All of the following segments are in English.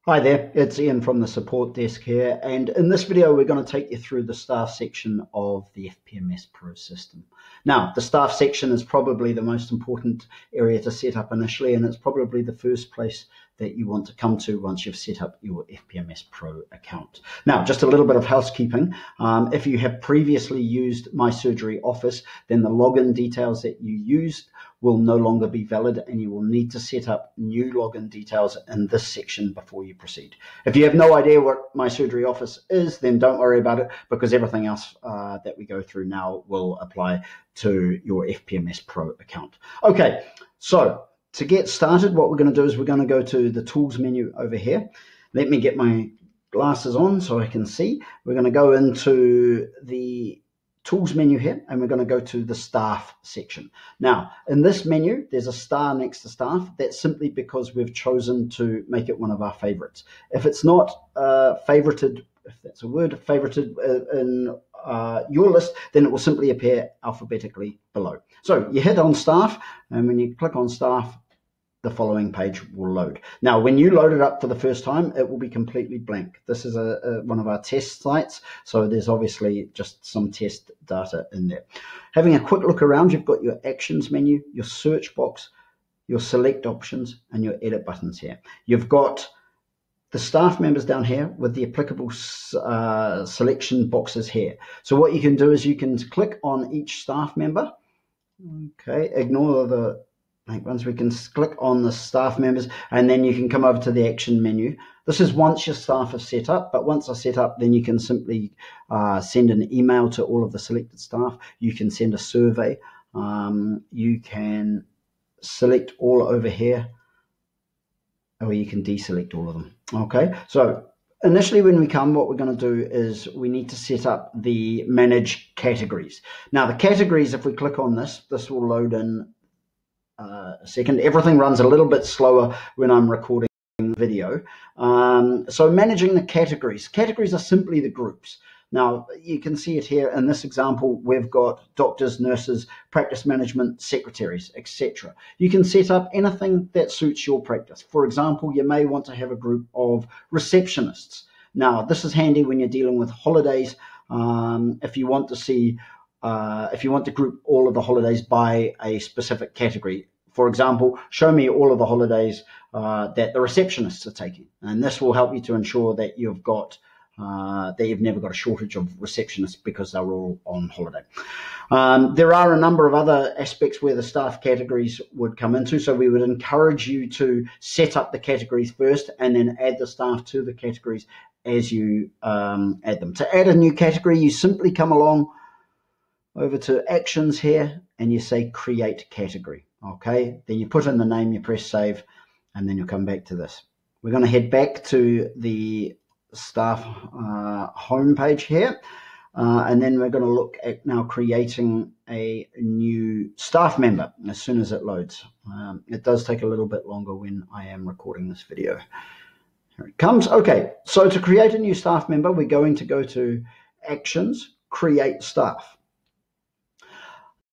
Hi there, it's Ian from the support desk here, and in this video we're going to take you through the staff section of the FPMS Pro system. Now, the staff section is probably the most important area to set up initially, and it's probably the first place that you want to come to once you've set up your FPMS Pro account. Now, just a little bit of housekeeping. If you have previously used My Surgery Office, then the login details that you used will no longer be valid, and you will need to set up new login details in this section before you proceed. If you have no idea what My Surgery Office is, then don't worry about it, because everything else that we go through now will apply to your FPMS Pro account. Okay, so to get started, what we're going to do is we're going to go to the Tools menu over here. Let me get my glasses on so I can see. We're going to go into the Tools menu here, and we're going to go to the Staff section. Now, in this menu, there's a star next to Staff. That's simply because we've chosen to make it one of our favorites. If it's not favorited, if that's a word, favorited in your list, then it will simply appear alphabetically below. So you hit on Staff, and when you click on Staff, the following page will load. Now, when you load it up for the first time, it will be completely blank. This is one of our test sites, so there's obviously just some test data in there. Having a quick look around, you've got your Actions menu, your search box, your select options, and your edit buttons here. You've got the staff members down here with the applicable selection boxes here. So what you can do is you can click on each staff member. Okay, ignore the once we can click on the staff members, and then you can come over to the action menu. This is once your staff are set up, but once they're set up, then you can simply send an email to all of the selected staff. You can send a survey. You can select all over here, or you can deselect all of them. Okay, so initially when we come, what we're going to do is we need to set up the manage categories. Now, the categories, if we click on this will load in a second. Everything runs a little bit slower when I'm recording video. So managing the categories. Categories are simply the groups. Now, you can see it here in this example. We've got doctors, nurses, practice management, secretaries, etc. You can set up anything that suits your practice. For example, you may want to have a group of receptionists. Now, this is handy when you're dealing with holidays. If you want to see if you want to group all of the holidays by a specific category. For example, show me all of the holidays that the receptionists are taking, and this will help you to ensure that you've got that you've never got a shortage of receptionists because they're all on holiday. There are a number of other aspects where the staff categories would come into, so we would encourage you to set up the categories first and then add the staff to the categories as you add them. To add a new category, you simply come along over to Actions here, and you say Create Category. Okay, then you put in the name, you press Save, and then you'll come back to this. We're going to head back to the staff home page here, and then we're going to look at now creating a new staff member as soon as it loads. It does take a little bit longer when I am recording this video. Here it comes. Okay, so to create a new staff member, we're going to go to Actions, Create Staff.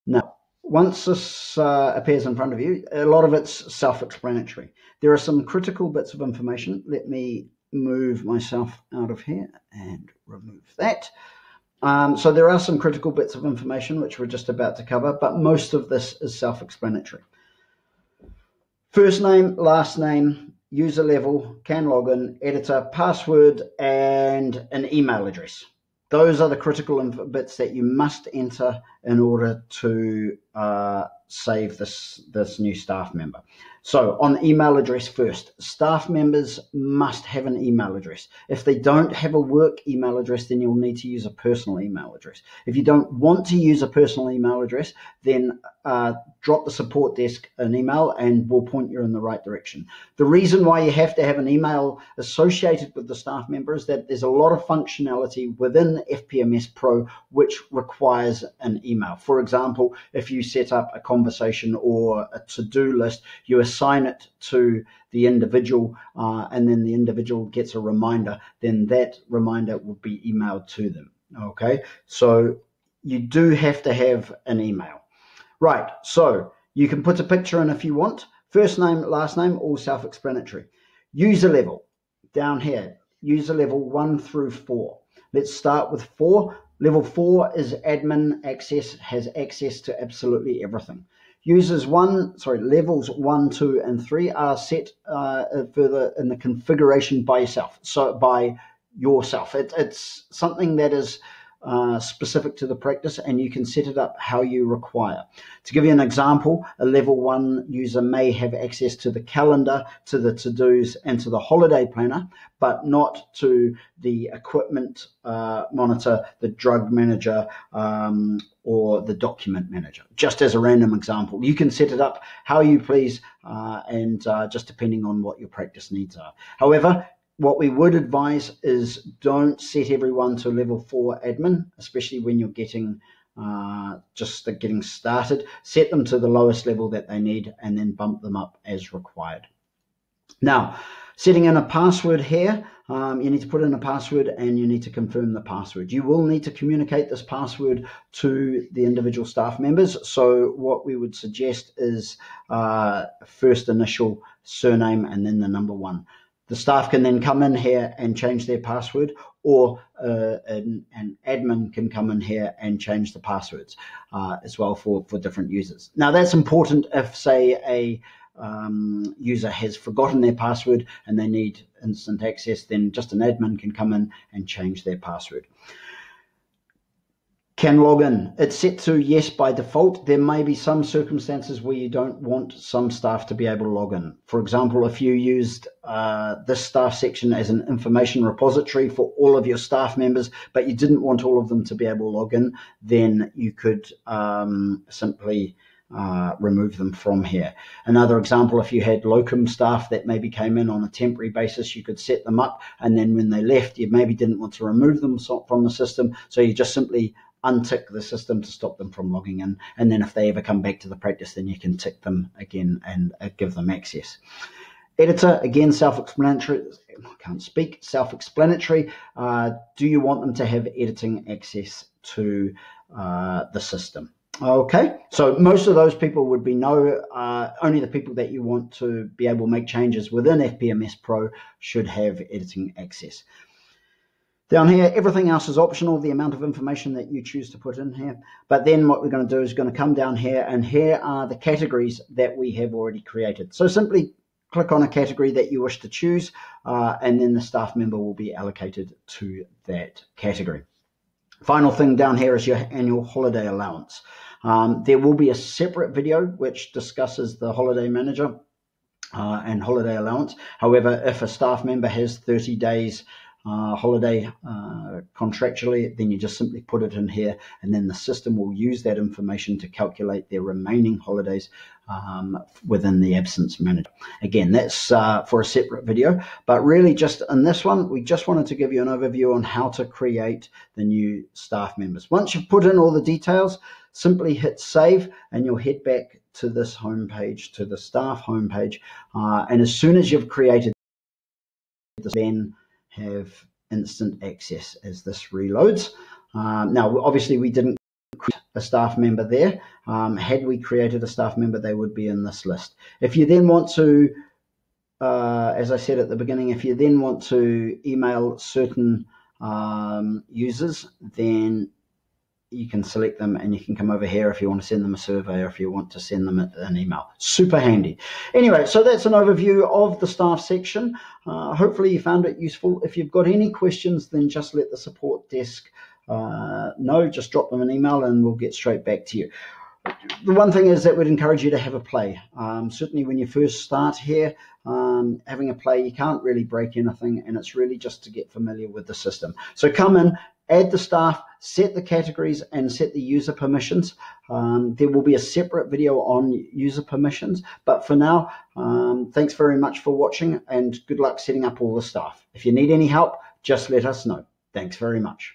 Now, once this appears in front of you, a lot of it's self-explanatory. There are some critical bits of information. Let me move myself out of here and remove that. So there are some critical bits of information which we're just about to cover, but most of this is self-explanatory. First name, last name, user level, can login, editor, password, and an email address. Those are the critical bits that you must enter in order to save this new staff member. So on email address first, staff members must have an email address. If they don't have a work email address, then you'll need to use a personal email address. If you don't want to use a personal email address, then drop the support desk an email and we'll point you in the right direction. The reason why you have to have an email associated with the staff member is that there's a lot of functionality within FPMS Pro which requires an email. For example, if you set up a conversation or a to-do list, you assign it to the individual and then the individual gets a reminder, then that reminder will be emailed to them. Okay, so you do have to have an email. Right, so you can put a picture in if you want. First name, last name, all self-explanatory. User level. down here, user level 1 through 4. Let's start with 4. Level 4 is admin access, has access to absolutely everything. Levels 1, 2, and 3 are set further in the configuration by yourself. It's something that is specific to the practice, and you can set it up how you require. To give you an example, a level 1 user may have access to the calendar, to the to-dos, and to the holiday planner, but not to the equipment monitor, the drug manager, or the document manager. Just as a random example, you can set it up how you please, and just depending on what your practice needs are. However, what we would advise is don't set everyone to level 4 admin, especially when you're getting getting started. Set them to the lowest level that they need and then bump them up as required. Now, setting in a password here, you need to put in a password and you need to confirm the password. You will need to communicate this password to the individual staff members. So what we would suggest is first initial, surname, and then the number 1. The staff can then come in here and change their password, or an admin can come in here and change the passwords as well for different users. Now, that's important if, say, a user has forgotten their password and they need instant access, then just an admin can come in and change their password. Can log in. It's set to yes by default. There may be some circumstances where you don't want some staff to be able to log in. For example, if you used this staff section as an information repository for all of your staff members, but you didn't want all of them to be able to log in, then you could simply remove them from here. Another example, if you had locum staff that maybe came in on a temporary basis, you could set them up, and then when they left, you maybe didn't want to remove them from the system, so you just simply untick the system to stop them from logging in, and then if they ever come back to the practice, then you can tick them again and give them access. Editor, again, self-explanatory. I can't speak. Self-explanatory. Do you want them to have editing access to the system? Okay, so most of those people would be no. Only the people that you want to be able to make changes within FPMS Pro should have editing access. Down here, everything else is optional, the amount of information that you choose to put in here. But then what we're going to do is going to come down here, and here are the categories that we have already created. So simply click on a category that you wish to choose, and then the staff member will be allocated to that category. Final thing down here is your annual holiday allowance. There will be a separate video which discusses the holiday manager and holiday allowance. However, if a staff member has 30 days holiday contractually, then you just simply put it in here, and then the system will use that information to calculate their remaining holidays within the absence manager. Again, that's for a separate video, but really just in this one, we just wanted to give you an overview on how to create the new staff members. Once you've put in all the details, simply hit save, and you'll head back to this homepage, to the staff homepage, and as soon as you've created this, then have instant access as this reloads. Now, obviously, we didn't create a staff member there. Had we created a staff member, they would be in this list. If you then want to, as I said at the beginning, if you then want to email certain users, then you can select them and you can come over here if you want to send them a survey or if you want to send them an email. Super handy. Anyway, so that's an overview of the staff section. Hopefully you found it useful. If you've got any questions, then just let the support desk know. Just drop them an email and we'll get straight back to you. The one thing is that we'd encourage you to have a play. Certainly when you first start here, having a play, you can't really break anything, and it's really just to get familiar with the system. So come in, add the staff, set the categories, and set the user permissions. There will be a separate video on user permissions, but for now, thanks very much for watching, and good luck setting up all the staff. If you need any help, just let us know. Thanks very much.